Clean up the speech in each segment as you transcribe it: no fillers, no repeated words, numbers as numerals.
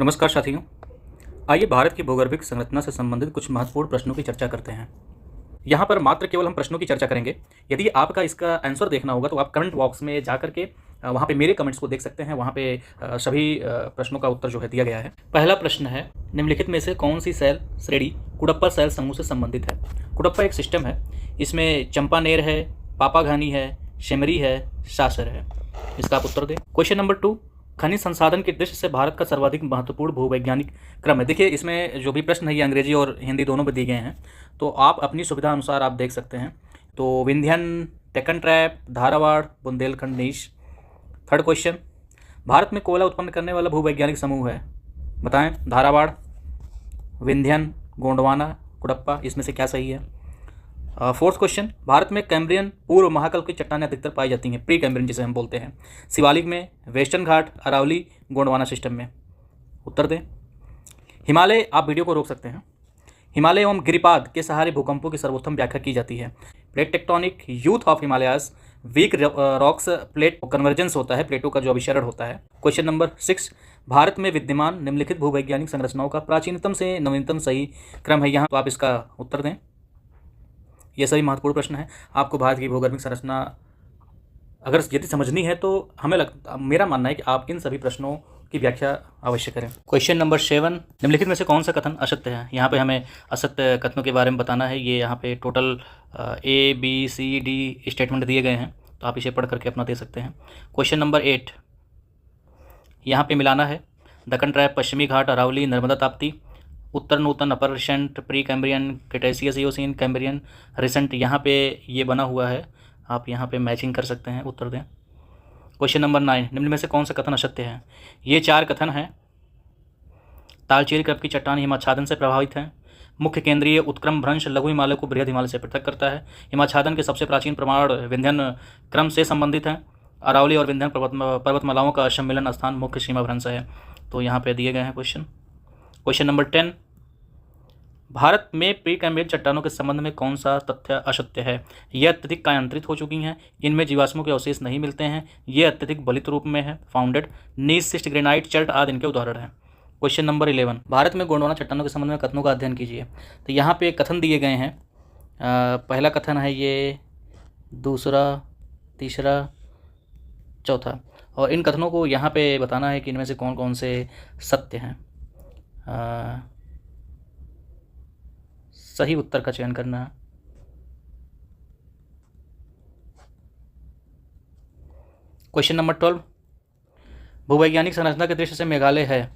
नमस्कार साथियों, आइए भारत की भूगर्भिक संरचना से संबंधित कुछ महत्वपूर्ण प्रश्नों की चर्चा करते हैं। यहाँ पर मात्र केवल हम प्रश्नों की चर्चा करेंगे। यदि आपका इसका आंसर देखना होगा तो आप कमेंट बॉक्स में जा करके वहाँ पे मेरे कमेंट्स को देख सकते हैं। वहाँ पे सभी प्रश्नों का उत्तर जो है दिया गया है। पहला प्रश्न है, निम्नलिखित में से कौन सी सेल श्रेणी कुडप्पा सेल समूह से संबंधित है? कुडप्पा एक सिस्टम है, इसमें चंपानेर है, पापाघानी है, शेमरी है, सासर है। इसका आप उत्तर दें। क्वेश्चन नंबर 2, खनिज संसाधन की दृष्टि से भारत का सर्वाधिक महत्वपूर्ण भूवैज्ञानिक क्रम है। देखिए, इसमें जो भी प्रश्न है ये अंग्रेजी और हिंदी दोनों में दिए गए हैं, तो आप अपनी सुविधा अनुसार आप देख सकते हैं। तो विंध्यन, डेक्कन ट्रैप, धारावाड़, बुंदेलखंड नीश। थर्ड क्वेश्चन, भारत में कोयला उत्पन्न करने वाला भूवैज्ञानिक समूह है, बताएं। धारावाड़, विंध्यन, गोंडवाना, कुडप्पा, इसमें से क्या सही है? फोर्थ क्वेश्चन, भारत में कैम्ब्रियन पूर्व महाकल्प की चट्टानें अधिकतर पाई जाती हैं, प्री कैम्ब्रियन जिसे हम बोलते हैं। शिवालिक में, वेस्टर्न घाट, अरावली, गोंडवाना सिस्टम में। उत्तर दें। हिमालय, आप वीडियो को रोक सकते हैं। हिमालय एवं गिरिपाद के सहारे भूकंपों की सर्वोत्तम व्याख्या की जाती है। Plate tectonic, youth of Himalayas, weak rocks, plate convergence होता है, प्लेटों का जो अभिसरण होता है। क्वेश्चन नंबर 6, भारत में विद्यमान निम्नलिखित भूवैज्ञानिक संरचनाओं का प्राचीनतम से नवीनतम सही क्रम है यहाँ, तो आप इसका उत्तर दें। ये सभी महत्वपूर्ण प्रश्न है। आपको भारत की भूगर्भिक संरचना अगर यदि समझनी है तो मेरा मानना है कि आप इन सभी प्रश्नों की व्याख्या अवश्य करें। क्वेश्चन नंबर 7, निम्नलिखित में से कौन सा कथन असत्य है? यहाँ पे हमें असत्य कथनों के बारे में बताना है। ये यहाँ पे टोटल ABCD स्टेटमेंट दिए गए हैं, तो आप इसे पढ़ करके अपना दे सकते हैं। क्वेश्चन नंबर 8, यहाँ पे मिलाना है। दक्कन ट्रैप, पश्चिमी घाट, अरावली, नर्मदा ताप्ती। उत्तर नूतन, upper recent, pre Cambrian, Cretaceous Eocene, Cambrian, recent. यहाँ पे ये बना हुआ है, आप यहाँ पे मैचिंग कर सकते हैं। उत्तर दें। क्वेश्चन नंबर 9, निम्न में से कौन सा कथन असत्य है? ये 4 कथन हैं। तालचेर क्रब की चट्टान हिमाच्छादन से प्रभावित है। मुख्य केंद्रीय उत्क्रम भ्रंश लघु हिमालय को बृहद हिमालय से पृथक करता है। हिमाच्छादन के सबसे प्राचीन प्रमाण विंध्यन क्रम से संबंधित हैं। अरावली और विंध्यन पर्वतमालाओं का सम्मिलन स्थान मुख्य सीमा भ्रंश है। तो यहाँ पे दिए गए हैं क्वेश्चन। क्वेश्चन नंबर 10, भारत में प्री कैम्ब्रियन चट्टानों के संबंध में कौन सा तथ्य असत्य है? ये अत्यधिक कायांतरित हो चुकी हैं, इनमें जीवाश्मों के अवशेष नहीं मिलते हैं, ये अत्यधिक बलित रूप में है, फाउंडेड, नीस सिस्ट, ग्रेनाइट, चल्ट आदि इनके उदाहरण हैं। क्वेश्चन नंबर 11, भारत में गोंडवाना चट्टानों के संबंध में कथनों का अध्ययन कीजिए। तो यहाँ पे कथन दिए गए हैं। पहला कथन है ये, दूसरा, तीसरा, चौथा, और इन कथनों को यहाँ पे बताना है कि इनमें से कौन कौन से सत्य हैं। सही उत्तर का चयन करना है। क्वेश्चन नंबर 12, भूवैज्ञानिक संरचना के दृष्टि से मेघालय है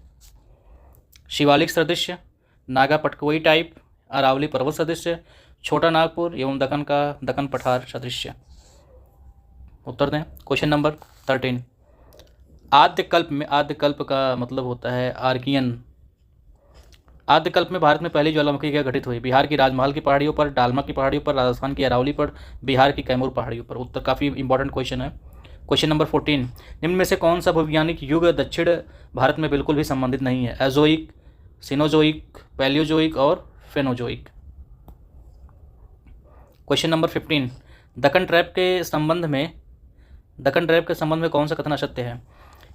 शिवालिक सदृश्य, नागा पटकोई टाइप, अरावली पर्वत सदृश्य, छोटा नागपुर एवं दक्कन पठार सदृश्य। उत्तर दें। क्वेश्चन नंबर 13, आद्य कल्प का मतलब होता है आर्कियन। आद्यकल्प में भारत में पहली ज्वालामुखी क्या घटित हुई? बिहार की राजमहल की पहाड़ियों पर, डालमा की पहाड़ियों पर, राजस्थान की अरावली पर, बिहार की कैमूर पहाड़ियों पर। उत्तर काफ़ी इंपॉर्टेंट क्वेश्चन है। क्वेश्चन नंबर 14, निम्न में से कौन सा भूवैज्ञानिक युग दक्षिण भारत में बिल्कुल भी संबंधित नहीं है? एजोइक, सिनोजोइक, पैलियोजोइक और फेनोजोइक। क्वेश्चन नंबर 15, दक्कन ट्रैप के संबंध में कौन सा कथन असत्य है?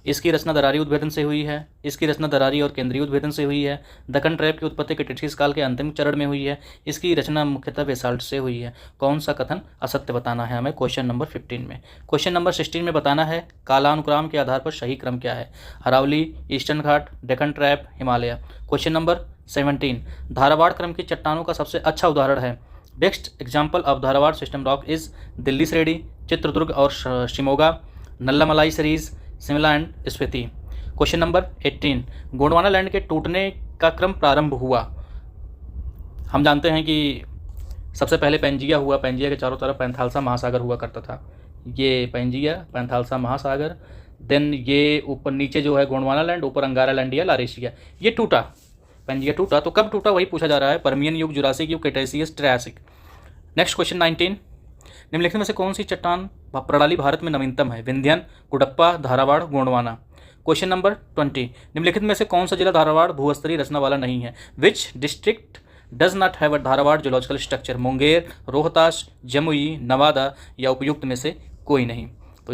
इसकी रचना दरारी उद्भेदन से हुई है, इसकी रचना दरारी और केंद्रीय उद्भेदन से हुई है, दक्कन ट्रैप की उत्पत्ति क्रिटेशियस काल के अंतिम चरण में हुई है, इसकी रचना मुख्यतः बेसाल्ट से हुई है। कौन सा कथन असत्य बताना है हमें क्वेश्चन नंबर 15 में। क्वेश्चन नंबर 16 में बताना है कालानुक्रम के आधार पर सही क्रम क्या है? Aravalli, Eastern Ghat, Deccan trap, Himalaya. Question number 17, Dharwad क्रम की चट्टानों का सबसे अच्छा उदाहरण है? Best example of Dharwad system rock is Delhi श्रेणी, चित्रदुर्ग और Shimoga, Nallamalai series, Shimla and Spiti. Question number 18, Gondwana land के टूटने का क्रम प्रारंभ हुआ? हम जानते हैं कि सबसे पहले पेंजिया हुआ, पेंजिया के चारों तरफ पैंथालसा महासागर हुआ करता था। ये पेंजिया, पैंथालसा महासागर, देन ये ऊपर नीचे जो है गोंडवाना लैंड, ऊपर अंगारा लैंड या लारेशिया, ये टूटा, पेंजिया टूटा। तो कब टूटा वही पूछा जा रहा है। पर्मियन युग, जुरासिक युग, क्रिटेशियस, ट्रायसिक। नेक्स्ट क्वेश्चन 19, निम्नलिखित में से कौन सी चट्टान प्रणाली भारत में नवीनतम है? विंध्यन, कुडप्पा, धारावाड़, गोंडवाना। क्वेश्चन नंबर 20, निम्नलिखित में से कौन सा जिला धारावाड़ भूस्तरीय रचना वाला नहीं है? Which district does not have a Dharwad geological structure? Munger, Rohtas, Jamui, Nawada या उपयुक्त में से कोई नहीं। तो